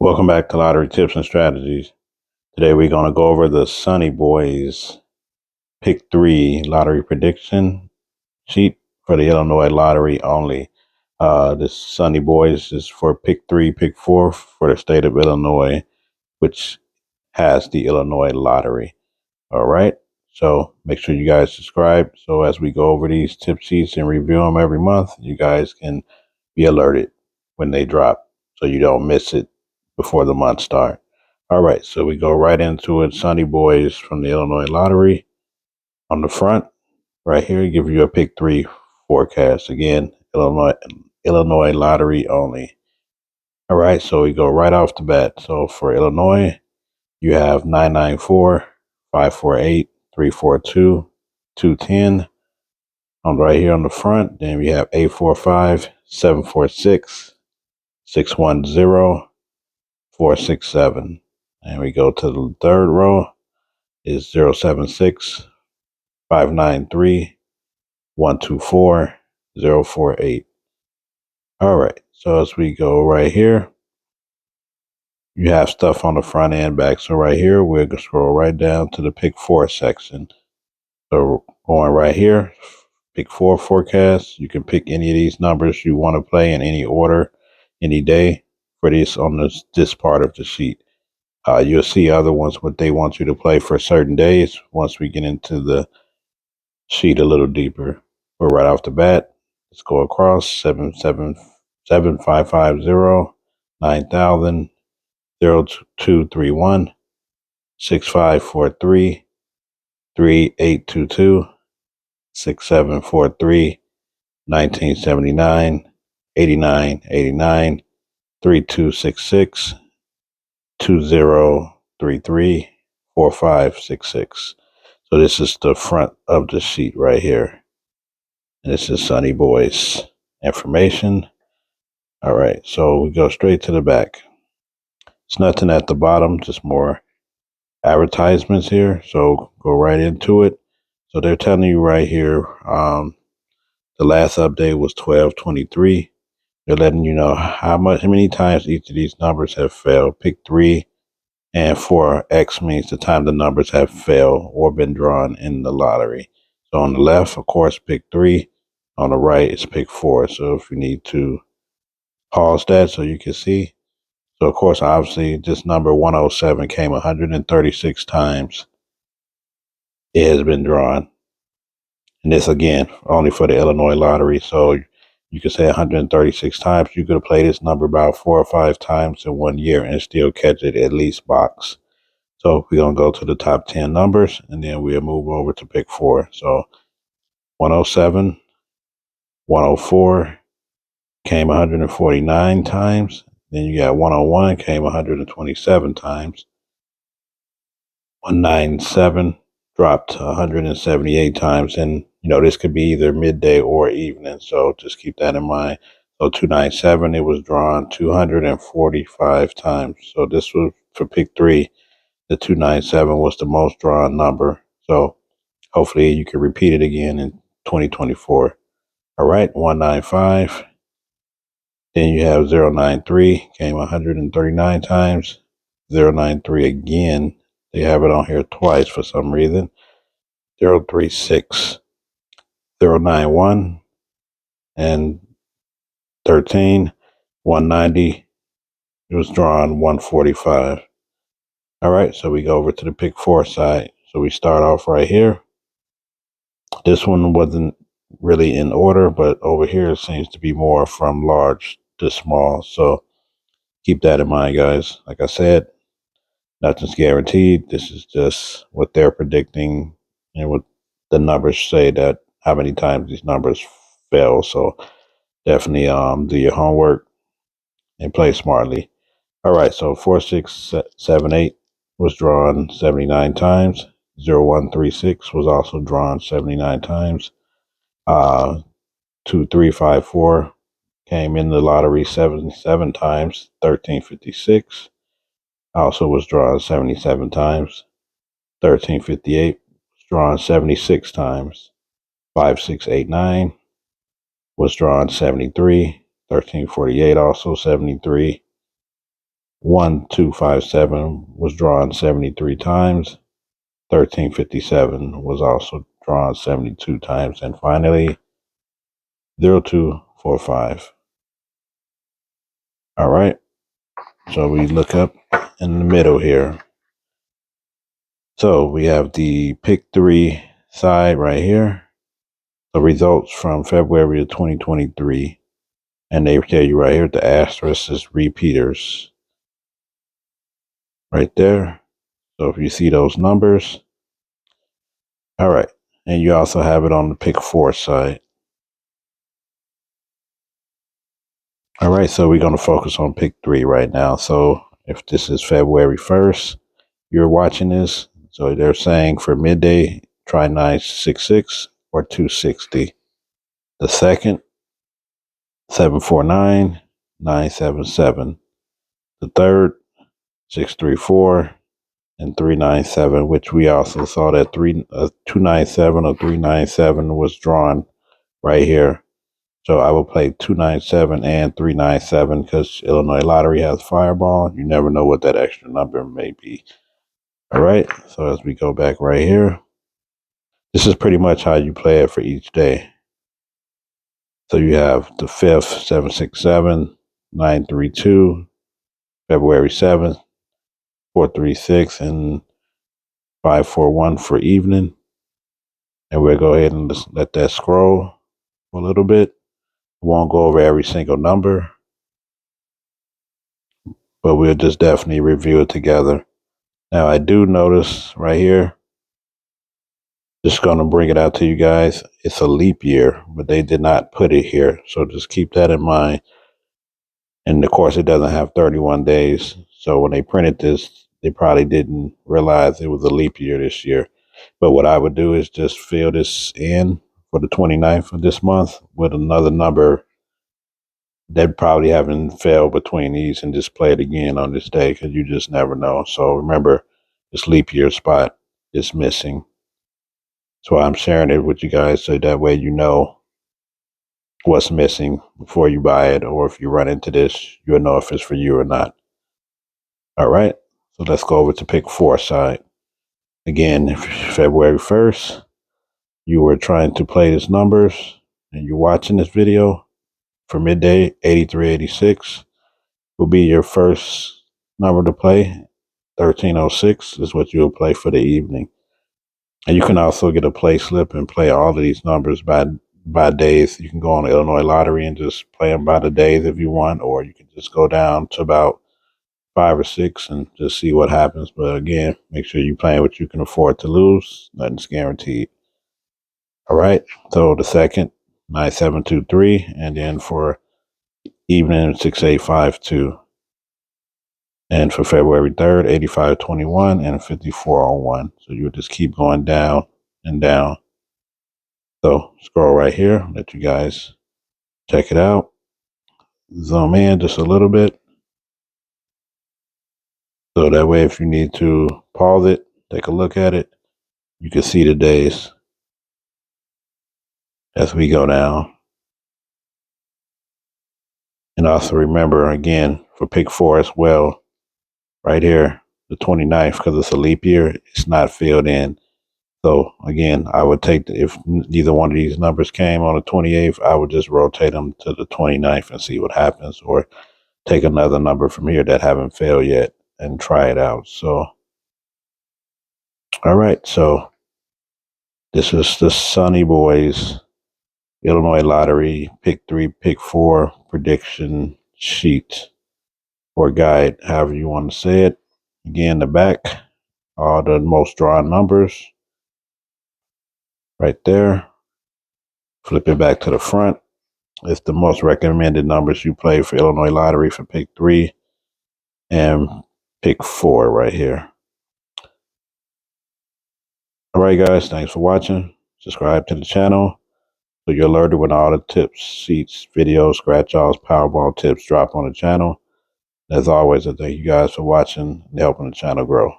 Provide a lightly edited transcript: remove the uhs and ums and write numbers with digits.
Welcome back to Lottery Tips and Strategies. Today we're going to go over the Sonny Boys Pick 3 lottery prediction sheet for the Illinois lottery only. This Sonny Boys is for Pick 3, Pick 4 for the state of Illinois, which has the Illinois lottery. All right. So make sure you guys subscribe. So as we go over these tip sheets and review them every month, you guys can be alerted when they drop so you don't miss it before the month start. All right, so we go right into it. Sonny Boys from the Illinois lottery. On the front, right here, give you a pick 3 forecast. Again, Illinois lottery only. All right, so we go right off the bat. So for Illinois, you have 994, 548, 342, 210. On right here on the front, then we have 845, 746, 610, 467. And we go to the third row is 076, 593, 124, 048. All right. So as we go right here, you have stuff on the front and back. So right here, we're going to scroll right down to the pick 4 section. So going right here, pick 4 forecast. You can pick any of these numbers you want to play in any order, any day for this on this part of the sheet. You'll see other ones what they want you to play for certain days once we get into the sheet a little deeper. But right off the bat, let's go across 77550, 9000, 0231, 6543, 3822, 6743, 1979, 8989, 3266, 2033, 4566. So this is the front of the sheet right here. And this is Sonny Boy's information. All right, so we go straight to the back. It's nothing at the bottom, just more advertisements here. So go right into it. So they're telling you right here, the last update was 12/23. They're letting you know how many times each of these numbers have failed. Pick 3 and 4X means the time the numbers have failed or been drawn in the lottery. So on the left, of course, pick 3. On the right is pick 4. So if you need to pause that so you can see. So of course, obviously, this number 107 came 136 times. It has been drawn. And this, again, only for the Illinois lottery. So you could say 136 times. You could play this number about 4 or 5 times in 1 year and still catch it at least box. So we're going to go to the top 10 numbers, and then we'll move over to pick 4. So 107, 104 came 149 times. Then you got 101 came 127 times. 197 dropped to 178 times. And, this could be either midday or evening. So just keep that in mind. So 297, it was drawn 245 times. So this was for pick 3. The 297 was the most drawn number. So hopefully you can repeat it again in 2024. All right, 195. Then you have 093, came 139 times. 093 again. They have it on here twice for some reason. 036, 091, and 13. 190. It was drawn 145. All right, so we go over to the pick 4 side. So we start off right here. This one wasn't really in order, but over here it seems to be more from large to small. So keep that in mind, guys. Like I said, nothing's guaranteed. This is just what they're predicting and what the numbers say, that how many times these numbers fail. So definitely do your homework and play smartly. All right, so 4678 was drawn 79 times. 0136 was also drawn 79 times. 2354 came in the lottery 77 times. 1356 also was drawn 77 times. 1358 was drawn 76 times. 5689 was drawn 73. 1348 also 73. 1257 was drawn 73 times. 1357 was also drawn 72 times. And finally, 0245. All right. So we look up in the middle here. So we have the pick 3 side right here. The results from February of 2023. And they tell you right here the asterisk is repeaters. Right there. So if you see those numbers. All right. And you also have it on the pick 4 side. All right. So we're going to focus on pick 3 right now. So if this is February 1st, you're watching this. So they're saying for midday, try 966 or 260. The second, 749, 977. The third, 634 and 397, which we also saw that 297 or 397 was drawn right here. So I will play 297 and 397 because Illinois Lottery has Fireball. You never know what that extra number may be. All right. So as we go back right here, this is pretty much how you play it for each day. So you have the 5th, 767, 932, February 7th, 436, and 541 for evening. And we'll go ahead and just let that scroll a little bit. We won't go over every single number, but we'll just definitely review it together. Now, I do notice right here, just going to bring it out to you guys. It's a leap year, but they did not put it here. So just keep that in mind. And of course, it doesn't have 31 days. So when they printed this, they probably didn't realize it was a leap year this year. But what I would do is just fill this in for the 29th of this month with another number that probably haven't failed between these and just play it again on this day because you just never know. So remember, this leap year spot is missing. So I'm sharing it with you guys so that way you know what's missing before you buy it, or if you run into this, you'll know if it's for you or not. All right, so let's go over to pick 4 side. Again, February 1st, you were trying to play these numbers and you're watching this video for midday. 8386 will be your first number to play. 1306 is what you'll play for the evening. And you can also get a play slip and play all of these numbers by days. You can go on the Illinois Lottery and just play them by the days if you want, or you can just go down to about 5 or 6 and just see what happens. But again, make sure you're playing what you can afford to lose. Nothing's guaranteed. All right. So the second, 9723, and then for evening, 6852. And for February 3rd, 8521 and 5401. So you would just keep going down and down. So scroll right here, let you guys check it out. Zoom in just a little bit. So that way, if you need to pause it, take a look at it, you can see the days as we go down. And also remember, again, for pick 4 as well, right here, the 29th, because it's a leap year, it's not filled in. So again, I would take, if neither one of these numbers came on the 28th, I would just rotate them to the 29th and see what happens, or take another number from here that haven't failed yet and try it out. So, all right. So this is the Sonny Boys Illinois Lottery pick 3, pick 4 prediction sheet or guide, however you want to say it. Again, the back, all the most drawn numbers right there. Flip it back to the front. It's the most recommended numbers you play for Illinois Lottery for pick 3 and pick 4 right here. All right, guys, thanks for watching. Subscribe to the channel so you're alerted when all the tips, sheets, videos, scratch-offs, Powerball tips drop on the channel. As always, I thank you guys for watching and helping the channel grow.